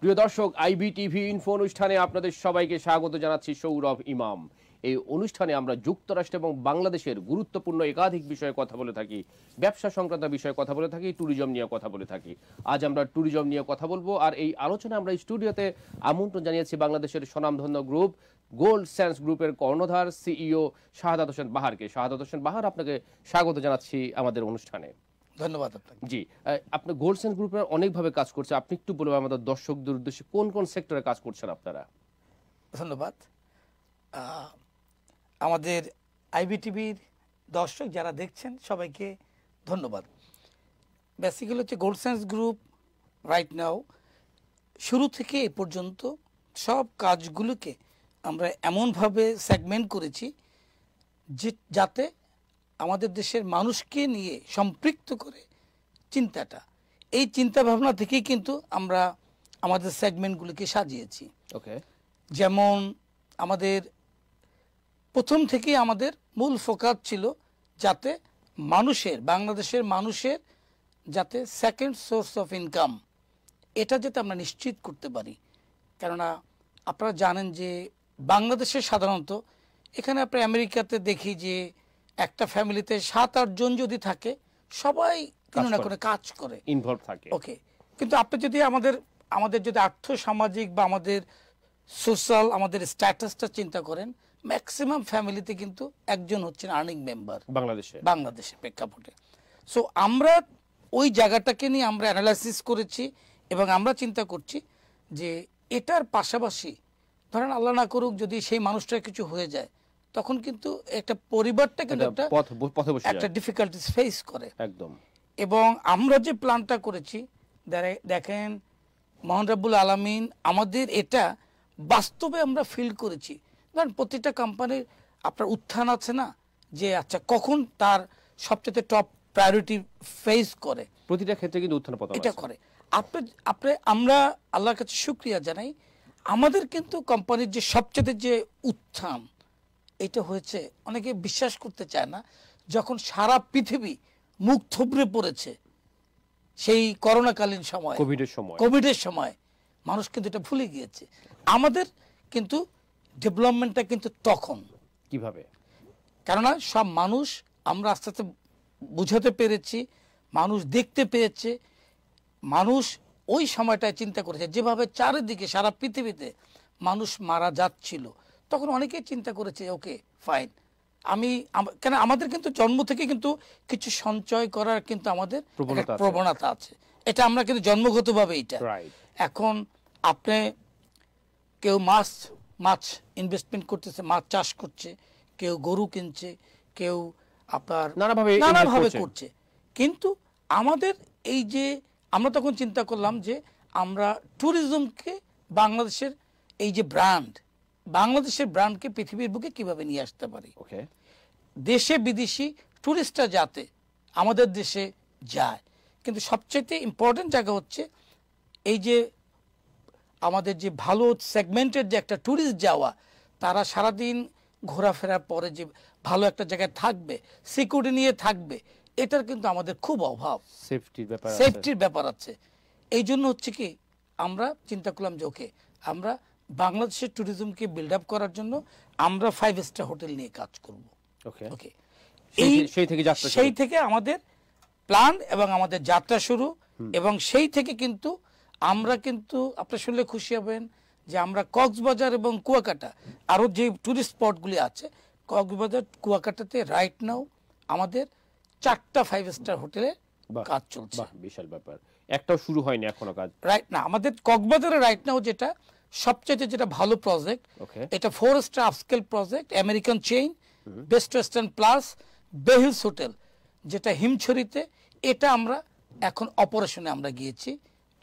প্রিয় দর্শক, IBTV info অনুষ্ঠানে আপনাদের সবাইকে স্বাগত জানাচ্ছি। সৌরভ ইমাম। এই অনুষ্ঠানে আমরা যুক্তরাষ্ট্র এবং বাংলাদেশের গুরুত্বপূর্ণ একাধিক বিষয়ে কথা বলে থাকি, ব্যবসা সংক্রান্ত বিষয়ে কথা বলে থাকি, ট্যুরিজম নিয়ে কথা বলে থাকি। আজ আমরা ট্যুরিজম নিয়ে কথা বলবো, আর এই আলোচনা আমরা স্টুডিওতে আমন্ত্রণ জানিয়েছি বাংলাদেশের স্বনামধন্য গ্রুপ গোল্ড সেন্স গ্রুপের কর্ণধার সিইও শাহাদাত হোসেন বাহারকে। শাহাদাত হোসেন বাহার, আপনাকে স্বাগত জানাচ্ছি আমাদের অনুষ্ঠানে। ধন্যবাদ আপনাকে। জি, আপনি গোল্ড সেন্স গ্রুপের অনেকভাবে কাজ করছে, আপনি একটু বলবেন আমাদের দর্শকদের উদ্দেশ্যে কোন কোন সেক্টরে কাজ করছেন আপনারা? ধন্যবাদ। আমাদের আইবিটিভির দর্শক যারা দেখছেন সবাইকে ধন্যবাদ। বেসিক্যালি হচ্ছে gold sense group right now শুরু থেকে এ পর্যন্ত সব কাজগুলোকে আমরা এমনভাবে সেগমেন্ট করেছি যাতে আমাদের দেশের মানুষকে নিয়ে সম্পৃক্ত করে চিন্তাটা, এই চিন্তা ভাবনা থেকেই কিন্তু আমরা আমাদের সেগমেন্টগুলিকে সাজিয়েছি। ওকে, যেমন আমাদের প্রথম থেকেই আমাদের মূল ফোকাস ছিল যাতে বাংলাদেশের মানুষের যাতে সেকেন্ড সোর্স অফ ইনকাম এটা যাতে আমরা নিশ্চিত করতে পারি। কেননা আপনারা জানেন যে বাংলাদেশে সাধারণত এখানে আমরা আমেরিকাতে দেখি যে একটা ফ্যামিলিতে 7-8 জন যদি থাকে সবাই কোনো না কোনো কাজ করে, ইনভলভ থাকে। ওকে, কিন্তু আপনি যদি আমাদের যদি আর্থসামাজিক বা আমাদের সোশ্যাল আমাদের স্ট্যাটাসটা চিন্তা করেন, ম্যাক্সিমাম ফ্যামিলিতে কিন্তু একজন হচ্ছেন আর্নিং মেম্বার বাংলাদেশের প্রেক্ষাপটে। সো আমরা ওই জায়গাটাকে নিয়ে আমরা অ্যানালাইসিস করেছি এবং আমরা চিন্তা করছি যে এটার পাশাপাশি ধরেন আল্লাহ না করুক যদি সেই মানুষটার কিছু হয়ে যায়, তখন কিন্তু একটা পরিবারটা কিন্তু একটা ডিফিকাল্টিস ফেস করে একদম। এবং আমরা যে প্ল্যানটা করেছি দেখেন মহান রব্বুল আলামিন আমাদের এটা বাস্তবে আমরা ফিল করেছি। ধরেন প্রতিটা কোম্পানির আপনার উত্থান আছে না, যে আচ্ছা কখন তার সবচেয়ে টপ প্রায়োরিটি ফেস করে, প্রতিটা ক্ষেত্রে কিন্তু উত্থান পতন এটা করে। আমরা আল্লাহর কাছে শুকরিয়া জানাই, আমাদের কিন্তু কোম্পানির যে সবচেয়ে যে উত্থান এটা হয়েছে, অনেকে বিশ্বাস করতে চায় না, যখন সারা পৃথিবী মুখ থুবড়ে পড়েছে সেই করোনাকালীন সময়, কোভিডের সময় মানুষ কিন্তু এটা ভুলে গিয়েছে। আমাদের কিন্তু ডেভেলপমেন্টটা কিন্তু তখন কিভাবে, কেননা সব মানুষ আমরা আস্তে আস্তে বুঝাতে পেরেছি, মানুষ দেখতে পেয়েছে, মানুষ ওই সময়টায় চিন্তা করেছে যেভাবে চারিদিকে সারা পৃথিবীতে মানুষ মারা যাচ্ছিল, তখন অনেকেই চিন্তা করেছে ওকে ফাইন, কেন আমাদের কিন্তু জন্ম থেকে কিন্তু কিছু সঞ্চয় করার কিন্তু আমাদের প্রবণতা আছে, এটা আমরা কিন্তু জন্মগতভাবে এটা। এখন আপনি কেউ মাছ ইনভেস্টমেন্ট করতেছে, মাছ চাষ করছে, কেউ গরু কিনছে, কেউ আপনার নানাভাবে করছে, কিন্তু আমাদের এই যে আমরা তখন চিন্তা করলাম যে আমরা ট্যুরিজমকে বাংলাদেশের এই যে বাংলাদেশের ব্র্যান্ডকে পৃথিবীর বুকে কিভাবে নিয়ে আসতে পারি, দেশে বিদেশি ট্যুরিস্টরা যাতে আমাদের দেশে যায়। কিন্তু সবচেয়ে ইম্পর্টেন্ট জায়গা হচ্ছে এই যে আমাদের যে ভালো সেগমেন্টের যে একটা ট্যুরিস্ট যাওয়া, তারা সারাদিন ঘোরাফেরার পরে যে ভালো একটা জায়গায় থাকবে, সিকিউরিটি নিয়ে থাকবে, এটার কিন্তু আমাদের খুব অভাব, সেফটির ব্যাপার আছে। এই জন্য হচ্ছে কি আমরা চিন্তা করলাম যে ওকে আমরা বাংলাদেশের ট্যুরিজমকে বিল্ড আপ করার জন্য আমরা 5 স্টার হোটেল নিয়ে কাজ করব। ওকে, সেই থেকে আমাদের প্ল্যান এবং আমাদের যাত্রা শুরু, এবং সেই থেকে কিন্তু আমরা কিন্তু আপনি শুনলে খুশি হবেন যে আমরা কক্সবাজার এবং কুয়াকাটা আরও যে ট্যুরিস্ট স্পটগুলি আছে, কক্সবাজার কুয়াকাটাতে রাইট নাও আমাদের 4টা 5 স্টার হোটেলে কাজ চলছে। বিশাল ব্যাপার, একটাও শুরু হয়নি এখনো কাজ। রাইট না, আমাদের কক্সবাজারে রাইট নাও যেটা সবচেয়ে যেটা ভালো প্রজেক্ট, এটা 4 star upscale project, American chain, Best Western Plus বেহিলস হোটেল, যেটা হিমছড়িতে, এটা আমরা এখন অপারেশনে আমরা গিয়েছি।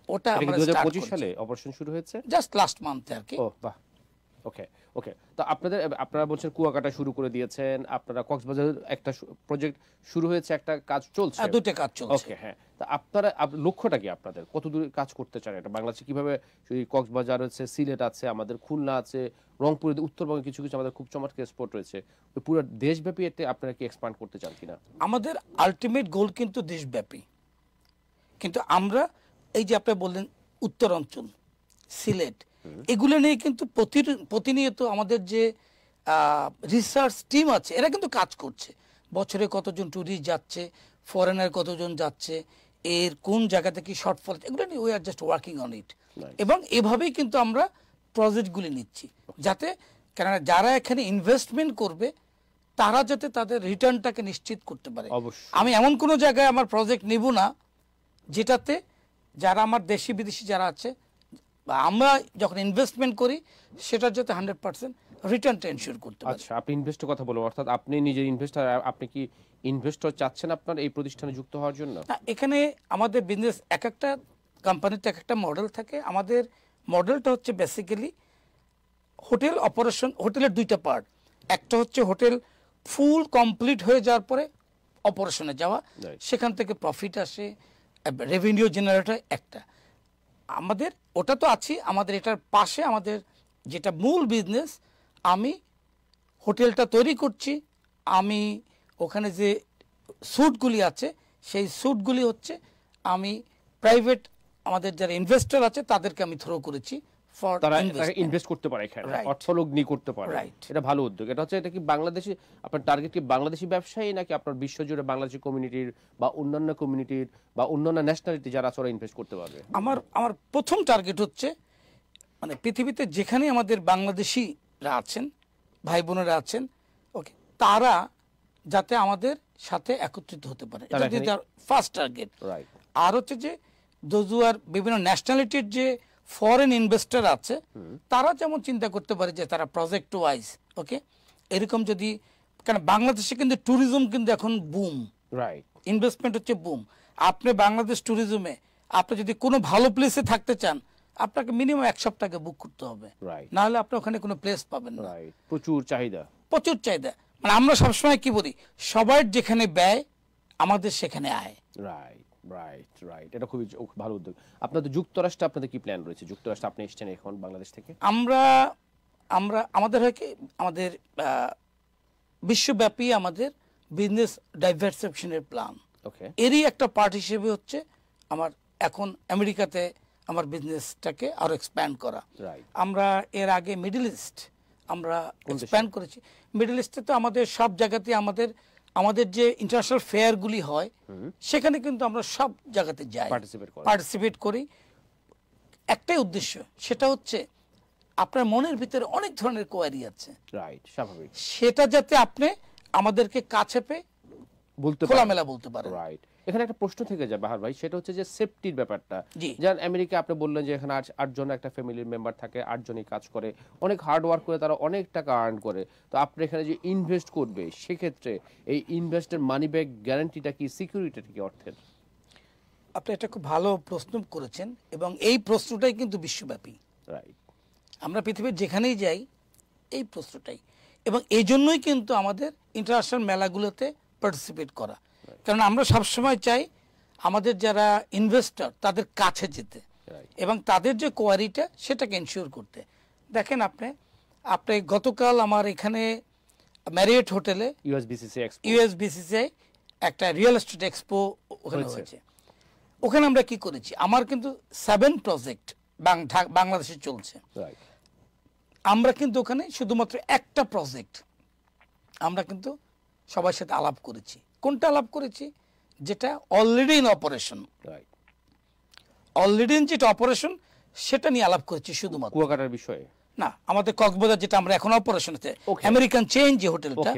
ওটা আমরা 2025 সালে অপারেশন শুরু হয়েছে, জাস্ট লাস্ট মান্থে আর কি। ও বাহ, ওকে ওকে। তো আপনারা বলছেন কুয়াকাটা শুরু করে দিয়েছেন, আপনারা কক্সবাজার একটা প্রজেক্ট শুরু হয়েছে, একটা কাজ চলছে, 2টা কাজ চলছে। ওকে, হ্যাঁ। তা আপনারা লক্ষ্যটা কি আপনাদের, কত দূর কাজ করতে চান এটা বাংলাদেশে, কিভাবে? কক্সবাজার আছে, সিলেট আছে, আমাদের খুলনা আছে, রংপুর, উত্তরবঙ্গে কিছু কিছু আমাদের খুব চমৎকার স্পট রয়েছে, পুরো দেশব্যাপী এটা আপনারা কি এক্সপ্যান্ড করতে চান কিনা? আমাদের আলটিমেট গোল কিন্তু দেশব্যাপী, কিন্তু আমরা এই যে আপনি বললেন উত্তর অঞ্চল সিলেট, এগুলো নিয়ে কিন্তু প্রতিনিয়ত আমাদের যে রিসার্চ টিম আছে এরা কিন্তু কাজ করছে। বছরে কতজন ট্যুরিস্ট যাচ্ছে, ফরেনার কতজন যাচ্ছে, এর কোন জায়গাতে কি শর্টফল, এগুলো নিয়ে we are just working on it. এবং এভাবেই কিন্তু আমরা প্রজেক্টগুলি নিচ্ছি, যাতে কেননা যারা এখানে ইনভেস্টমেন্ট করবে তারা যাতে তাদের রিটার্নটাকে নিশ্চিত করতে পারে। আমি এমন কোনো জায়গায় আমার প্রজেক্ট নিব না যেটাতে যারা আমার দেশি বিদেশি যারা আছে বা আমরা যখন ইনভেস্টমেন্ট করি সেটার যাতে 100% রিটার্নটা এনশিওর করতে পারে। আচ্ছা, আপনি ইনভেস্টর কথা বলবো, অর্থাৎ আপনি নিজের ইনভেস্টর, আপনি কি ইনভেস্টর চাচ্ছেন আপনার এই প্রতিষ্ঠানে যুক্ত হওয়ার জন্য? না, এখানে আমাদের বিজনেস এক একটা কোম্পানিতে এক একটা মডেল থাকে। আমাদের মডেলটা হচ্ছে বেসিক্যালি হোটেল অপারেশন। হোটেলের দুইটা পার্ট, একটা হচ্ছে হোটেল ফুল কমপ্লিট হয়ে যাওয়ার পরে অপারেশনে যাওয়া, সেখান থেকে প্রফিট আসে, রেভিনিউ জেনারেট হয় একটা। আমাদের ওটা তো আছি, আমাদের এটার পাশে আমাদের যেটা মূল বিজনেস, আমি হোটেলটা তৈরি করছি, আমি ওখানে যে স্যুটগুলি আছে সেই স্যুটগুলি হচ্ছে আমি প্রাইভেট আমাদের যারা ইনভেস্টর আছে তাদেরকে আমি থ্রো করেছি, তারা ইনভেস্ট করতে পারে এখানে, অর্থলগ্নি করতে পারে। এটা ভালো উদ্যোগ। এটা হচ্ছে, এটা কি বাংলাদেশি, আপনার টার্গেট কি বাংলাদেশি ব্যবসায়ী নাকি আপনার বিশ্বজুড়ে বাংলাদেশি কমিউনিটির বা অন্যান্য কমিউনিটির বা অন্যান্য ন্যাশনালিটি যারা আছে ওরা ইনভেস্ট করতে পারবে? আমার প্রথম টার্গেট হচ্ছে মানে পৃথিবীতে যেখানে আমাদের বাংলাদেশিরা আছেন, ভাই বোনেরা আছেন, ওকে, তারা যাতে আমাদের সাথে একত্রিত হতে পারে, এটা ফার্স্ট টার্গেট। আর হচ্ছে যে দোজুয়ার বিভিন্ন ন্যাশনালিটির যে ফরেন ইনভেস্টর আছে তারা যেমন চিন্তা করতে পারে যে তারা প্রজেক্ট ওয়াইজ, ওকে, এরকম যদি, কারণ বাংলাদেশে কিন্তু ট্যুরিজম কিন্তু এখন বুম, ইনভেস্টমেন্ট হচ্ছে বুম। আপনি বাংলাদেশ ট্যুরিজমে আপনি যদি কোনো ভালো প্লেসে থাকতে চান আপনাকে মিনিমাম 1 সপ্তাহ আগে বুক করতে হবে, না হলে আপনি ওখানে কোনো প্লেস পাবেন না। প্রচুর চাহিদা, প্রচুর চাহিদা। মানে আমরা সবসময় কি বলি, সবার যেখানে ব্যয় আমাদের সেখানে আয়। রাইট, এটা খুবই ভালো উদ্যোগ। আপনাদের যুক্তরাষ্ট্রে আপনাদের কি প্ল্যান রয়েছে? যুক্তরাষ্ট্রে আপনি এসেছেন এখন বাংলাদেশ থেকে। আমরা আমাদের হয় কি, আমাদের বিশ্বব্যাপী আমাদের বিজনেস ডাইভার্সিফিকেশনের প্ল্যান, এরই একটা পার্ট হিসেবে হচ্ছে আমার এখন আমেরিকাতে আমার বিজনেসটাকে আরো এক্সপ্যান্ড করা। আমরা এর আগে মিডল ইস্ট আমরা এক্সপ্যান্ড করেছি। মিডল ইস্টে তো আমাদের সব জায়গাতে আমাদের যে ইন্টারন্যাশনাল ফেয়ারগুলি হয় সেখানে কিন্তু আমরা সব জায়গাতে যাই, পার্টিসিপেট করি। একটাই উদ্দেশ্য, সেটা হচ্ছে আপনার মনের ভিতরে অনেক ধরনের কোয়ারি আছে, স্বাভাবিক, সেটা যাতে আপনি আমাদেরকে কাছে পেয়ে খোলামেলা বলতে পারেন। এখানে একটা প্রশ্ন থেকে যায় বাহার ভাই, সেটা হচ্ছে যে সেফটির ব্যাপারটা। যেমন আমেরিকা আপনি বললেন যে এখানে 8 জন একটা ফ্যামিলির মেম্বার থাকে, 8 জনই কাজ করে, অনেক হার্ড ওয়ার্ক করে, তারা অনেক টাকা আর্ন করে। তো আপনি এখানে যে ইনভেস্ট করবে সেক্ষেত্রে এই ইনভেস্টের মানি ব্যাক গ্যারান্টিটা কি, সিকিউরিটিটা কি অর্থের? আপনি এটা খুব ভালো প্রশ্ন করেছেন এবং এই প্রশ্নটাই কিন্তু বিশ্বব্যাপী। আমরা পৃথিবীর যেখানেই যাই এই প্রশ্নটাই, এবং এই জন্যই কিন্তু আমাদের ইন্টারন্যাশনাল মেলাগুলোতে পার্টিসিপেট করা, কারণ আমরা সবসময় চাই আমাদের যারা ইনভেস্টর তাদের কাছে যেতে এবং তাদের যে কোয়ারিটা সেটাকে এনশিওর করতে। দেখেন আপনি গতকাল আমার এখানে ম্যারিয়েট হোটেলে ইউএসবিসিসিআই একটা রিয়েল এস্টেট এক্সপো ওখানে হয়েছে। ওখানে আমরা কি করেছি, আমার কিন্তু 7 প্রজেক্ট বাংলাদেশে চলছে। আমরা কিন্তু ওখানে শুধুমাত্র একটা প্রজেক্ট আমরা কিন্তু সবার সাথে আলাপ করেছি। কোনটা আলাপ করেছি? যেটা অলরেডি ইন অপারেশন, যেটা অপারেশন সেটা নিয়ে আলাপ করেছি শুধুমাত্র। কুয়াকাটার বিষয়ে না, আমাদের কক্সবাজার যেটা আমরা এখন অপারেশন আছে, আমেরিকান চেইন যে হোটেলটা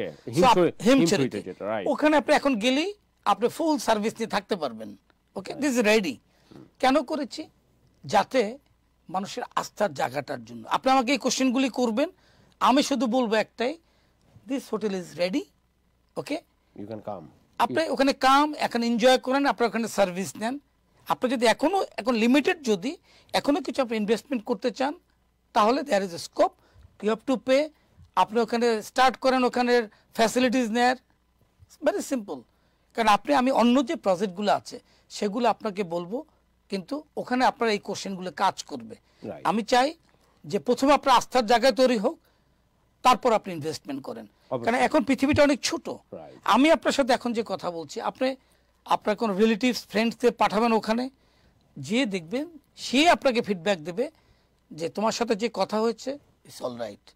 হিমছড়িতে, ওখানে আপনি এখন গেলেই আপনি ফুল সার্ভিস নিয়ে থাকতে পারবেন। ওকে, দিস ইজ রেডি। কেন করেছি? যাতে মানুষের আস্থার জায়গাটার জন্য। আপনি আমাকে এই কোশ্চেনগুলি করবেন, আমি শুধু বলবো একটাই, this hotel is ready, okay, you can come. আপনি ওখানে এখন এনজয় করেন, আপনি ওখানে সার্ভিস নেন। আপনি যদি এখন লিমিটেড যদি এখনো কিছু আপনি ইনভেস্টমেন্ট করতে চান তাহলে there is a scope, you have to pay. আপনি ওখানে স্টার্ট করেন, ওখানের ফ্যাসিলিটিস নেয়ার, ভেরি সিম্পল। কারণ আমি অন্য যে প্রজেক্টগুলো আছে সেগুলো আপনাকে বলবো, কিন্তু ওখানে আপনার এই কোশ্চেনগুলো কাজ করবে। আমি চাই যে প্রথমে আপনার আস্থার জায়গায় তৈরি হোক, তারপর আপনি ইনভেস্টমেন্ট করেন। কারণ এখন পৃথিবীটা অনেক ছোট। আমি আপনার সাথে এখন যে কথা বলছি, আপনার কোনো রিলেটিভস ফ্রেন্ডসদের পাঠাবেন ওখানে, যে দেখবেন সে আপনাকে ফিডব্যাক দেবে যে তোমার সাথে যে কথা হয়েছে it's all right,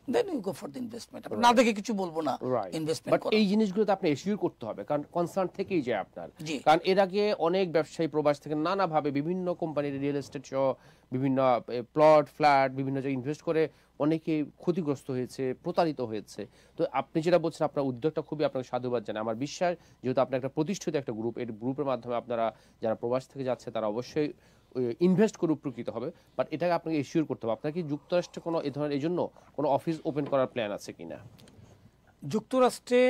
then you go for the investment. না দেখে কিছু বলবো না ইনভেস্টমেন্ট বাট এই জিনিসগুলো আপনি এশিওর করতে হবে, কারণ কনসার্ন থেকেই যায় আপনার। জি। কারণ এর আগে অনেক ব্যবসায়ী প্রবাস থেকে নানাভাবে বিভিন্ন কোম্পানির রিয়েল এস্টেট সহ বিভিন্ন প্লট ফ্ল্যাট বিভিন্ন জায়গায় ইনভেস্ট করে অনেকে ক্ষতিগ্রস্ত হয়েছে, প্রতারিত হয়েছে। তো আপনি যেটা বলছেন আপনার উদ্যোগটা খুবই আপনাকে সাধুবাদ জানাই। আমার বিশ্বাস যেহেতু আপনার একটা প্রতিষ্ঠিত একটা গ্রুপ, এই গ্রুপের মাধ্যমে আপনারা যারা প্রবাস থেকে যাচ্ছে তারা অবশ্যই ইনভেস্ট করে উপকৃত হবে। বাট এটাকে আপনাকে এশিওর করতে হবে। আপনার কি যুক্তরাষ্ট্রে কোনো এই ধরনের এই জন্য কোনো অফিস ওপেন করার প্ল্যান আছে কিনা? যুক্তরাষ্ট্রে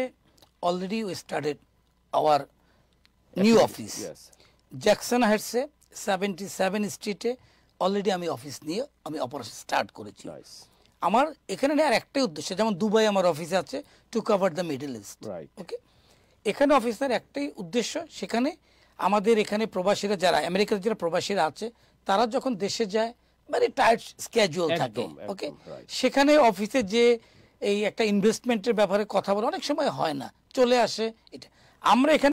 already we started our new office Jackson হাইটসে 77 স্ট্রিটে। অলরেডি আমি অফিস নিয়ে আমি অপারেশন স্টার্ট করেছি। আমার এখানে নেওয়ার একটাই উদ্দেশ্য, যেমন দুবাই আমার অফিস আছে to cover the Middle East, okay. এখানে অফিসের একটাই উদ্দেশ্য, সেখানে আমাদের এখানে প্রবাসীরা যারা আমেরিকার যারা প্রবাসীরা আছে তারা যখন দেশে যায় মানে টাইট স্কেজুয়াল থাকে, ওকে। সেখানে অফিসে যে এই একটা ইনভেস্টমেন্টের ব্যাপারে কথা বলে অনেক সময় হয় না, চলে আসে। এটা আমরা এখানে